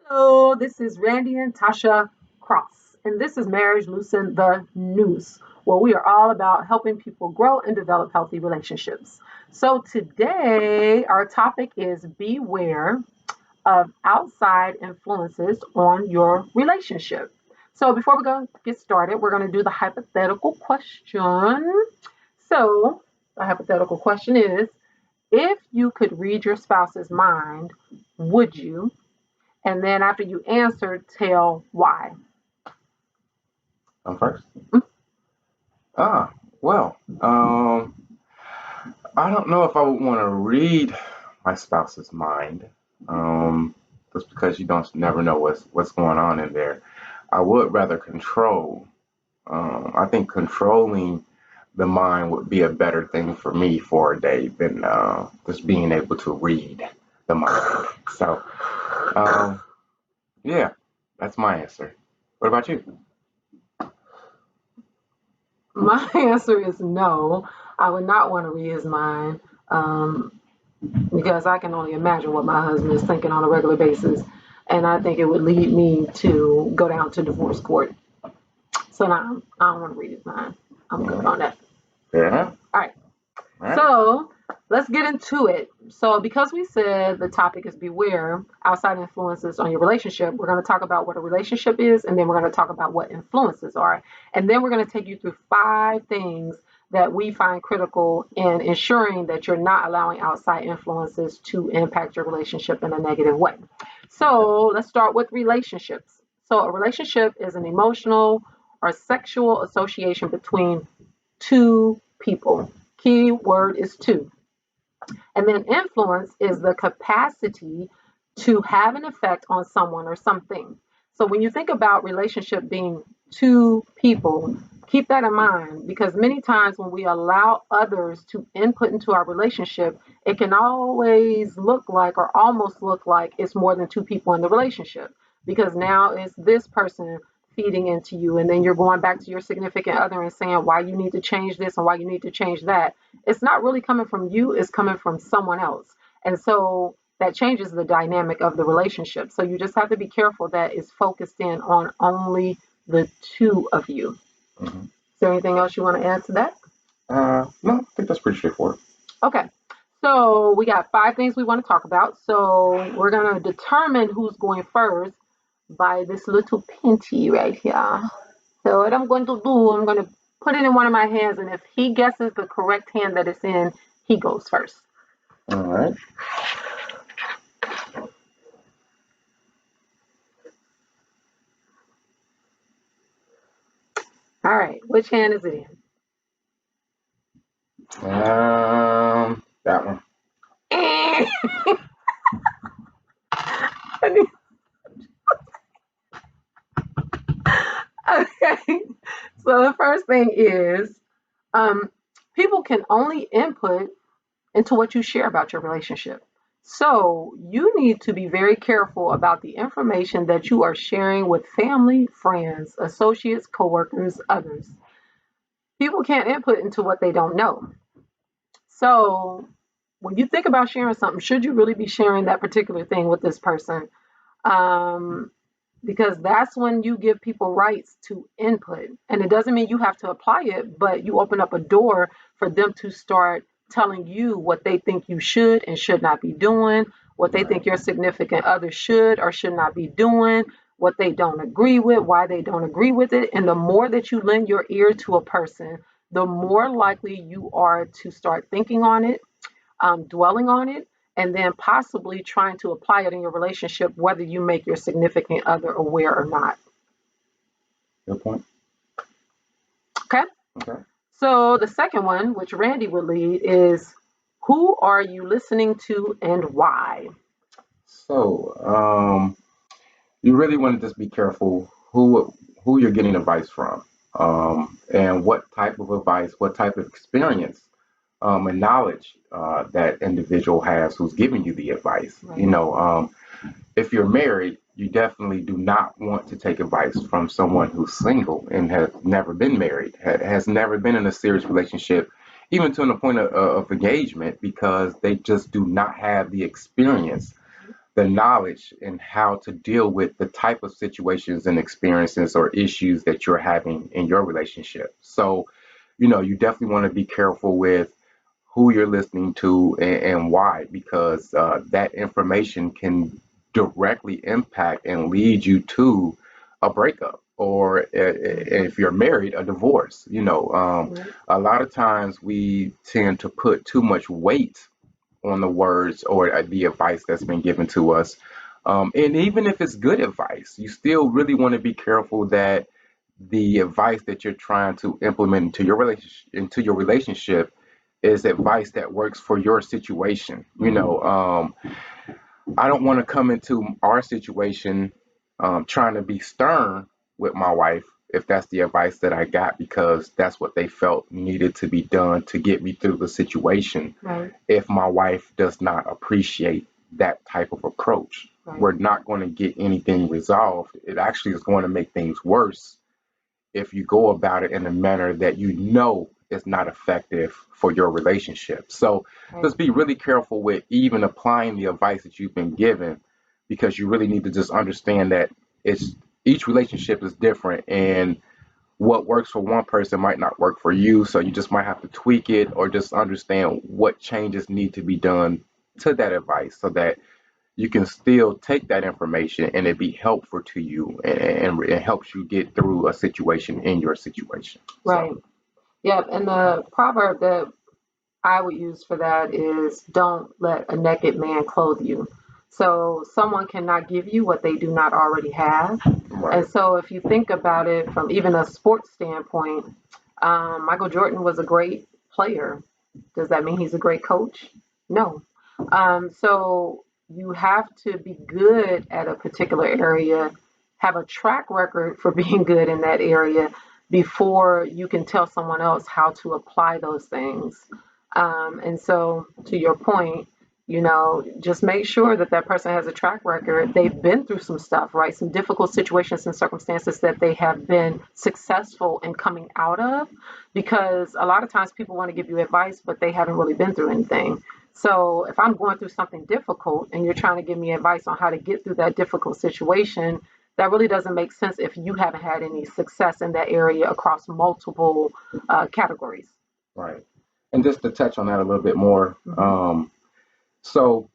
Hello, this is Randy and Tasha Cross, and this is Marriage Loosen the News, where we are all about helping people grow and develop healthy relationships. So today, our topic is beware of outside influences on your relationship. So before we go get started, we're going to do the hypothetical question. So the hypothetical question is, if you could read your spouse's mind, would you? And then after you answer, tell why. I'm first. Mm. Well, I don't know if I would want to read my spouse's mind, just because you don't never know what's going on in there. I would rather control. I think controlling the mind would be a better thing for me for a day than just being able to read the mind. So, um, yeah, that's my answer. What about you? My answer is no. I would not want to read his mind because I can only imagine what my husband is thinking on a regular basis. And I think it would lead me to go down to divorce court. So now I don't want to read his mind. I'm good on that. Fair enough. All right. All right. So let's get into it. So, because we said the topic is beware outside influences on your relationship, we're going to talk about what a relationship is, and then we're going to talk about what influences are. And then we're going to take you through 5 things that we find critical in ensuring that you're not allowing outside influences to impact your relationship in a negative way. So, let's start with relationships. So, a relationship is an emotional or sexual association between two people. Key word is two. And then influence is the capacity to have an effect on someone or something. So when you think about relationship being two people, keep that in mind because many times when we allow others to input into our relationship, it can always look like or almost look like it's more than two people in the relationship because now it's this person feeding into you and then you're going back to your significant other and saying why you need to change this and why you need to change that. It's not really coming from you, it's coming from someone else. And so that changes the dynamic of the relationship. So you just have to be careful that it's focused in on only the two of you. Mm-hmm. Is there anything else you want to add to that? No, I think that's pretty straightforward. Okay. So we got 5 things we want to talk about. So we're going to determine who's going first by this little pinty right here. So what I'm going to do, I'm going to put it in one of my hands, and if he guesses the correct hand that it's in, he goes first. All right. All right, which hand is it That one. in? Okay. So the first thing is, um, people can only input into what you share about your relationship. So you need to be very careful about the information that you are sharing with family, friends, associates, coworkers, others. People can't input into what they don't know. So when you think about sharing something, should you really be sharing that particular thing with this person? Um, because that's when you give people rights to input. And it doesn't mean you have to apply it, but you open up a door for them to start telling you what they think you should and should not be doing, what they think your significant other should or should not be doing, what they don't agree with, why they don't agree with it. And the more that you lend your ear to a person, the more likely you are to start thinking on it, dwelling on it, and then possibly trying to apply it in your relationship, whether you make your significant other aware or not. Good point. Okay. Okay. So the second one, which Randy would lead, is who are you listening to and why? So, you really want to just be careful who you're getting advice from, and what type of advice, what type of experience, and knowledge that individual has who's giving you the advice. Right. If you're married, you definitely do not want to take advice from someone who's single and has never been married, has never been in a serious relationship, even to the point of engagement, because they just do not have the experience the knowledge and how to deal with the type of situations and experiences or issues that you're having in your relationship. So, you definitely want to be careful with who you're listening to and why, because that information can directly impact and lead you to a breakup, or if you're married, a divorce. Right. A lot of times we tend to put too much weight on the words or the advice that's been given to us. And even if it's good advice, you still really want to be careful that the advice that you're trying to implement into your relationship is advice that works for your situation. I don't want to come into our situation trying to be stern with my wife if that's the advice that I got because that's what they felt needed to be done to get me through the situation. Right. If my wife does not appreciate that type of approach, Right. we're not going to get anything resolved. It actually is going to make things worse if you go about it in a manner that is not effective for your relationship. So Right. just be really careful with even applying the advice that you've been given because you really need to just understand that it's each relationship is different and what works for one person might not work for you. So you just might have to tweak it or just understand what changes need to be done to that advice so that you can still take that information and it be helpful to you and it helps you get through a situation in your situation. So, Right. Yep. And the proverb that I would use for that is don't let a naked man clothe you. So someone cannot give you what they do not already have. And right, so if you think about it from even a sports standpoint, Michael Jordan was a great player. Does that mean he's a great coach? No. So you have to be good at a particular area, have a track record for being good in that area before you can tell someone else how to apply those things. And so, to your point, just make sure that that person has a track record. They've been through some stuff, right? Some difficult situations and circumstances that they have been successful in coming out of. Because a lot of times people want to give you advice, but they haven't really been through anything. So if I'm going through something difficult and you're trying to give me advice on how to get through that difficult situation, that really doesn't make sense if you haven't had any success in that area across multiple categories. right. And just to touch on that a little bit more, Hmm. so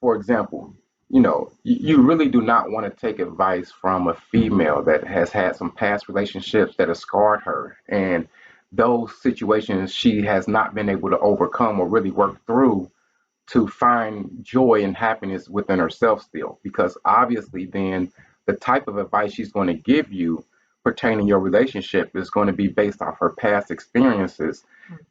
for example, you really do not want to take advice from a female that has had some past relationships that have scarred her. And those situations she has not been able to overcome or really work through to find joy and happiness within herself still. Because obviously, then the type of advice she's going to give you pertaining your relationship is going to be based off her past experiences,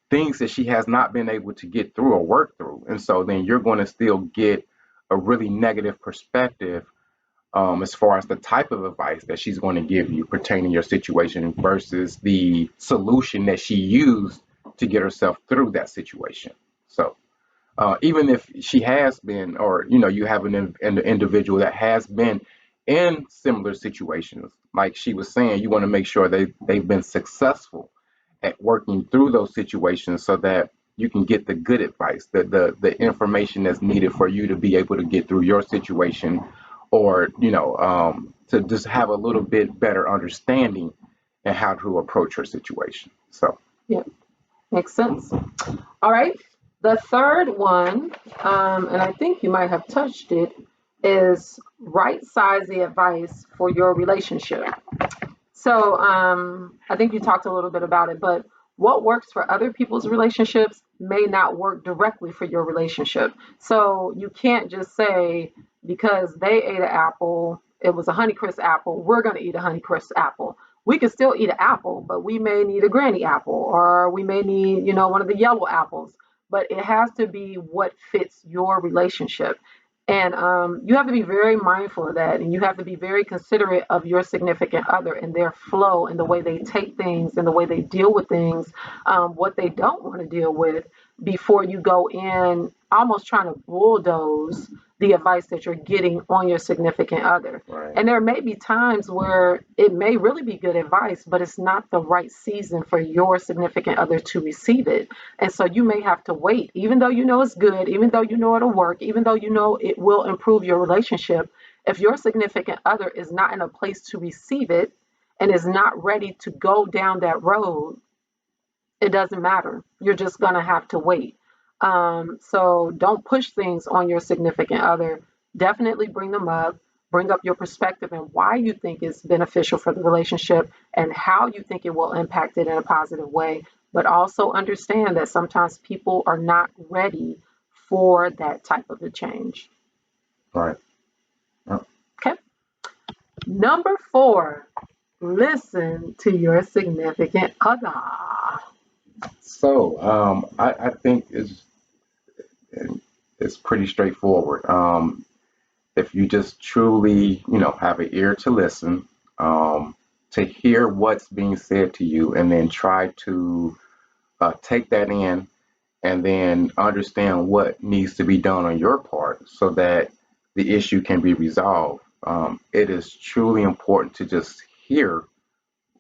things that she has not been able to get through or work through. And so then you're going to still get a really negative perspective as far as the type of advice that she's going to give you pertaining your situation versus the solution that she used to get herself through that situation. So even if she has been, or you have an individual that has been in similar situations, like she was saying, you want to make sure they've been successful at working through those situations so that you can get the good advice, the information that's needed for you to be able to get through your situation, or to just have a little bit better understanding and how to approach her situation. So, Yeah, makes sense. All right. The third one, and I think you might have touched it, is right size the advice for your relationship. So I think you talked a little bit about it, but what works for other people's relationships may not work directly for your relationship. So you can't just say, because they ate an apple, it was a Honeycrisp apple, we're going to eat a Honeycrisp apple. We can still eat an apple, but we may need a granny apple, or we may need, one of the yellow apples. But it has to be what fits your relationship. And you have to be very mindful of that. And you have to be very considerate of your significant other and their flow and the way they take things and the way they deal with things, what they don't want to deal with before you go in almost trying to bulldoze the advice that you're getting on your significant other. Right. And there may be times where it may really be good advice, but it's not the right season for your significant other to receive it. And so you may have to wait, even though you know it's good, even though you know it'll work, even though you know it will improve your relationship. If your significant other is not in a place to receive it and is not ready to go down that road, it doesn't matter. You're just going to have to wait. So don't push things on your significant other. Definitely bring them up, bring up your perspective and why you think it's beneficial for the relationship and how you think it will impact it in a positive way. But also understand that sometimes people are not ready for that type of a change. Right. Yep. Okay. Number 4, listen to your significant other. So I think it's pretty straightforward. If you just truly, have an ear to listen, to hear what's being said to you, and then try to take that in and then understand what needs to be done on your part so that the issue can be resolved. It is truly important to just hear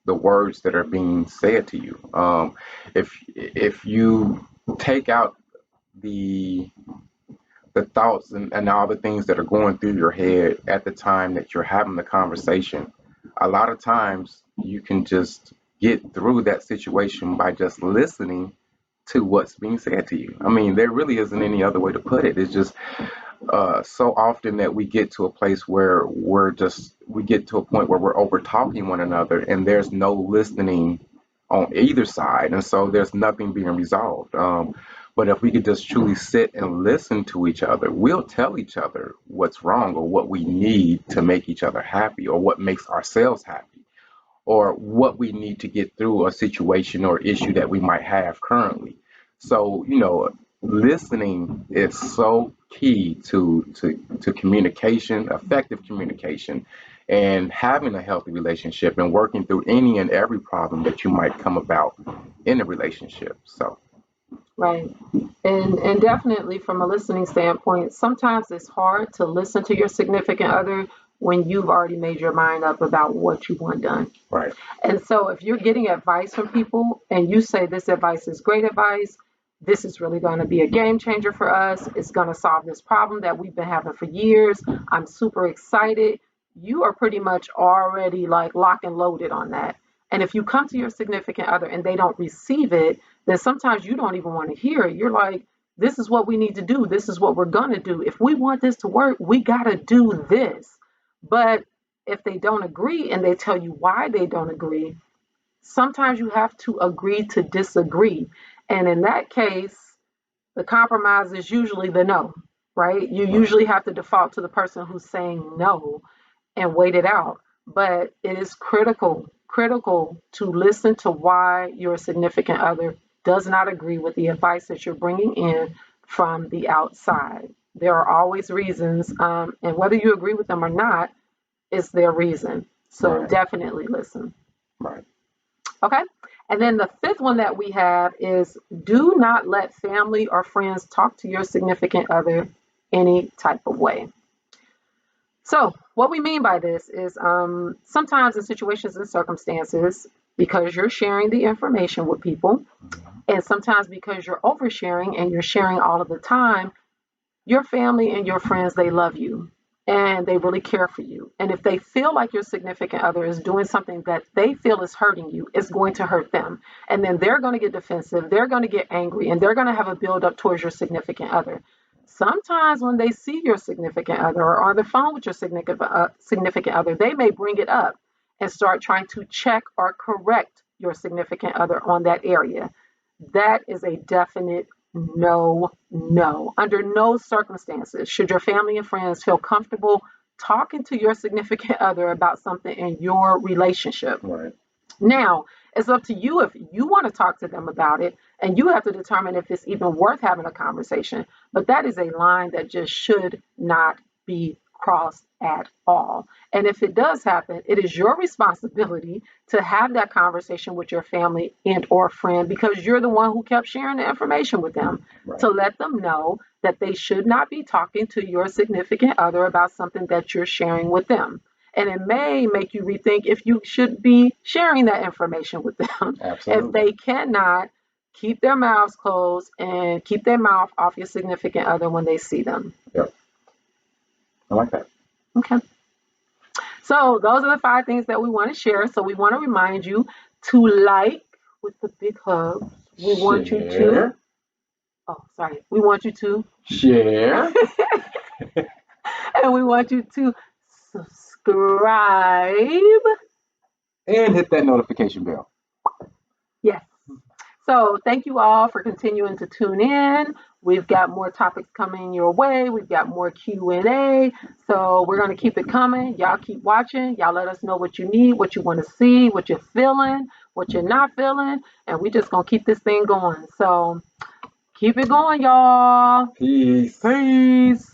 the words that are being said to you. If you take out the the thoughts and all the things that are going through your head at the time that you're having the conversation, a lot of times you can just get through that situation by just listening to what's being said to you. I mean, there really isn't any other way to put it. It's just so often that we get to a place where we get to a point where we're over talking one another and there's no listening on either side. And so there's nothing being resolved. But if we could just truly sit and listen to each other, we'll tell each other what's wrong or what we need to make each other happy or what makes ourselves happy or what we need to get through a situation or issue that we might have currently. So, listening is so key to communication, effective communication, and having a healthy relationship and working through any and every problem that you might come about in a relationship. So, Right. And definitely from a listening standpoint, sometimes it's hard to listen to your significant other when you've already made your mind up about what you want done. right, And so if you're getting advice from people and you say this advice is great advice, this is really going to be a game changer for us. It's going to solve this problem that we've been having for years. I'm super excited. You are pretty much already like lock and loaded on that. And if you come to your significant other and they don't receive it, then sometimes you don't even want to hear it. You're like, this is what we need to do. This is what we're going to do. If we want this to work, we got to do this. But if they don't agree and they tell you why they don't agree, sometimes you have to agree to disagree. And in that case, the compromise is usually the no, right? You right, usually have to default to the person who's saying no and wait it out. But it is critical to listen to why your significant other does not agree with the advice that you're bringing in from the outside. There are always reasons, and whether you agree with them or not, it's their reason. So right, definitely listen. right, Okay. And then the fifth one that we have is do not let family or friends talk to your significant other any type of way. So, what we mean by this is sometimes in situations and circumstances, because you're sharing the information with people, mhm, and sometimes because you're oversharing and you're sharing all of the time, your family and your friends, they love you and they really care for you. And if they feel like your significant other is doing something that they feel is hurting you, it's going to hurt them. And then they're going to get defensive, they're going to get angry, and they're going to have a build up towards your significant other. Sometimes when they see your significant other or on the phone with your significant other, they may bring it up and start trying to check or correct your significant other on that area. That is a definite no, no. Under no circumstances should your family and friends feel comfortable talking to your significant other about something in your relationship. right, Now, it's up to you if you want to talk to them about it, and you have to determine if it's even worth having a conversation. But that is a line that just should not be crossed at all. And if it does happen, it is your responsibility to have that conversation with your family and or friend because you're the one who kept sharing the information with them to right, let them know that they should not be talking to your significant other about something that you're sharing with them. And it may make you rethink if you should be sharing that information with them. If Absolutely. they cannot, keep their mouths closed and keep their mouth off your significant other when they see them. Yep. I like that. Okay. So those are the 5 things that we want to share. So we want to remind you to like with the big hug. We want you to, Share. oh, sorry. We want you to, Share. and we want you to subscribe. And hit that notification bell. Yes. So thank you all for continuing to tune in. We've got more topics coming your way. We've got more Q&A. So we're going to keep it coming. Y'all keep watching. Y'all let us know what you need, what you want to see, what you're feeling, what you're not feeling. And we just going to keep this thing going. So keep it going, y'all. Peace. Peace.